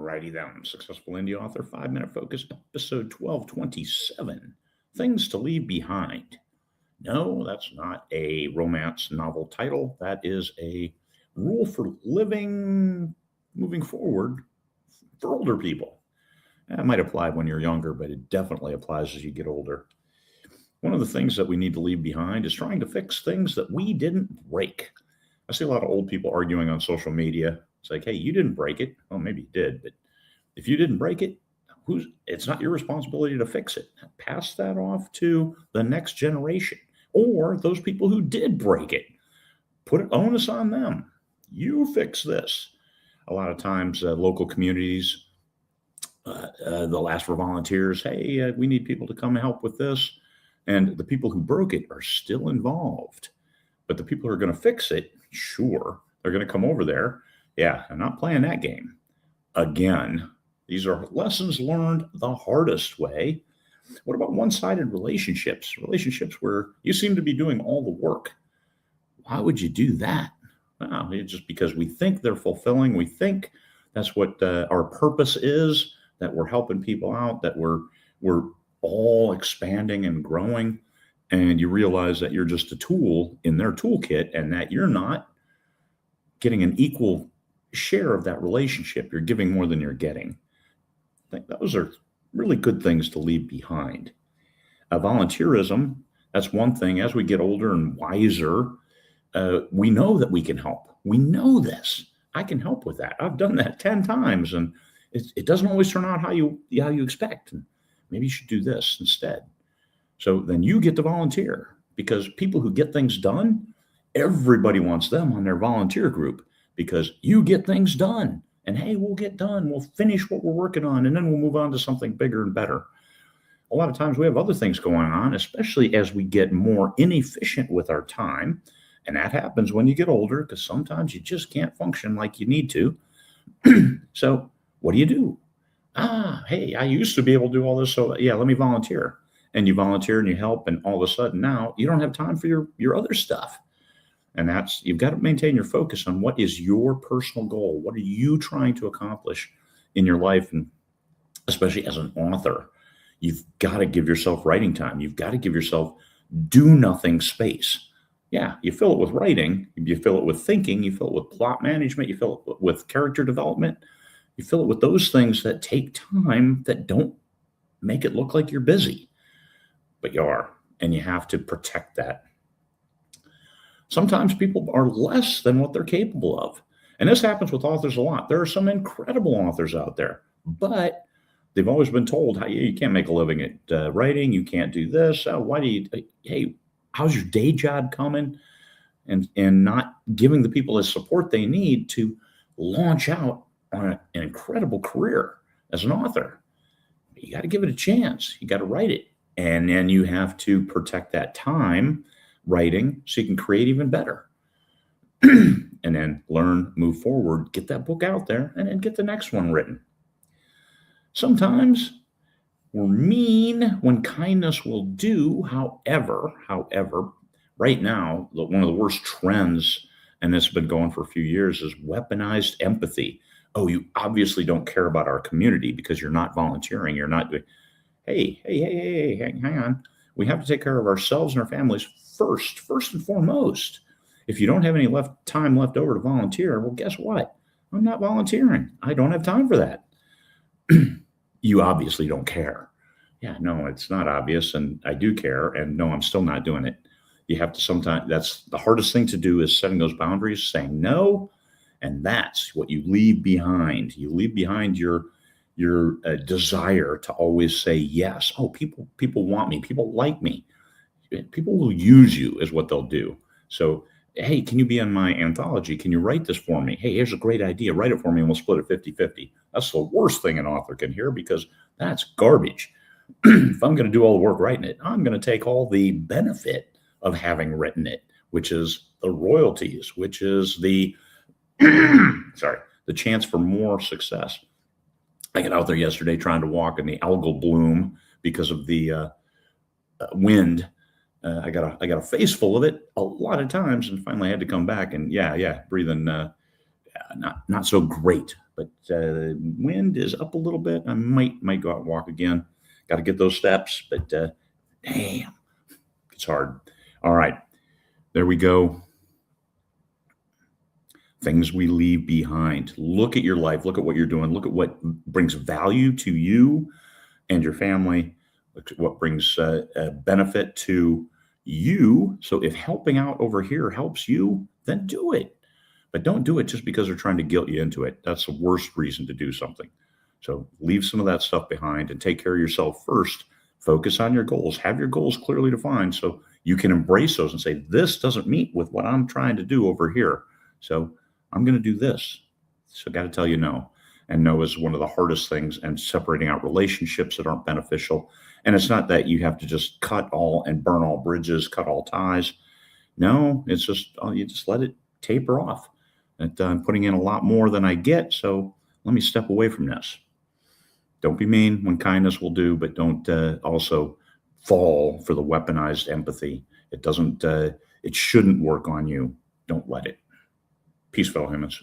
Alrighty then. Successful Indie Author, 5-Minute Focus, episode 1227. Things to Leave Behind. No, that's not a romance novel title. That is a rule for living, moving forward for older people. That might apply when you're younger, but it definitely applies as you get older. One of the things that we need to leave behind is trying to fix things that we didn't break. I see a lot of old people arguing on social media. It's like, hey, you didn't break it. Well, maybe you did, but if you didn't break it, it's not your responsibility to fix it. Pass that off to the next generation or those people who did break it. Put an onus on them. You fix this. A lot of times, local communities, they'll ask for volunteers. Hey, we need people to come help with this. And the people who broke it are still involved. But the people who are going to fix it, sure, they're going to come over there. Yeah, I'm not playing that game. Again, these are lessons learned the hardest way. What about one-sided relationships? Relationships where you seem to be doing all the work. Why would you do that? Well, it's just because we think they're fulfilling. We think that's what our purpose is, that we're helping people out, that we're all expanding and growing. And you realize that you're just a tool in their toolkit and that you're not getting an equal share of that relationship. You're giving more than you're getting. I think those are really good things to leave behind. Volunteerism, that's one thing. As we get older and wiser, we know that we can help. We know this. I can help with that. I've done that 10 times, and it doesn't always turn out how you expect. And maybe you should do this instead. So then you get to volunteer, because people who get things done, everybody wants them on their volunteer group because you get things done. And hey, we'll get done. We'll finish what we're working on, and then we'll move on to something bigger and better. A lot of times we have other things going on, especially as we get more inefficient with our time. And that happens when you get older, because sometimes you just can't function like you need to. So what do? Hey, I used to be able to do all this. So yeah, let me volunteer. And you volunteer and you help. And all of a sudden now you don't have time for your other stuff. And you've got to maintain your focus on what is your personal goal. What are you trying to accomplish in your life? And especially as an author, you've got to give yourself writing time. You've got to give yourself do nothing space. Yeah, you fill it with writing, you fill it with thinking, you fill it with plot management, you fill it with character development, you fill it with those things that take time, that don't make it look like you're busy, but you are, and you have to protect that. Sometimes people are less than what they're capable of. And this happens with authors a lot. There are some incredible authors out there, but they've always been told, hey, you can't make a living at writing. You can't do this. Hey, how's your day job coming? And not giving the people the support they need to launch out on an incredible career as an author. You got to give it a chance. You got to write it. And then you have to protect that time writing so you can create even better. And then learn, move forward, get that book out there, and then get the next one written. Sometimes we're mean when kindness will do. However, right now, one of the worst trends, and this has been going for a few years, is weaponized empathy. Oh, you obviously don't care about our community because you're not volunteering. You're not doing, hey, hang on. We have to take care of ourselves and our families first and foremost. If you don't have any time left over to volunteer, well, guess what? I'm not volunteering. I don't have time for that. You obviously don't care. Yeah, no, it's not obvious. And I do care. And no, I'm still not doing it. You have to sometimes, that's the hardest thing to do, is setting those boundaries, saying no. And that's what you leave behind. You leave behind your desire to always say yes. Oh, people want me. People like me. People will use you is what they'll do. So, hey, can you be on my anthology? Can you write this for me? Hey, here's a great idea. Write it for me and we'll split it 50-50. That's the worst thing an author can hear, because that's garbage. If I'm going to do all the work writing it, I'm going to take all the benefit of having written it, which is the royalties, which is the chance for more success. I got out there yesterday trying to walk in the algal bloom because of the wind. I got a face full of it a lot of times, and finally I had to come back and breathing not so great. But wind is up a little bit. I might go out and walk again. Got to get those steps, but damn, it's hard. All right, there we go. Things we leave behind. Look at your life. Look at what you're doing. Look at what brings value to you and your family. Look at what brings a benefit to you. So if helping out over here helps you, then do it. But don't do it just because they're trying to guilt you into it. That's the worst reason to do something. So leave some of that stuff behind and take care of yourself first. Focus on your goals. Have your goals clearly defined so you can embrace those and say, this doesn't meet with what I'm trying to do over here. So I'm going to do this. So got to tell you no. And no is one of the hardest things, and separating out relationships that aren't beneficial. And it's not that you have to just cut all and burn all bridges, cut all ties. No, it's just, you just let it taper off. And I'm putting in a lot more than I get. So let me step away from this. Don't be mean when kindness will do, but don't also fall for the weaponized empathy. It doesn't, it shouldn't work on you. Don't let it. Peace, fellow humans.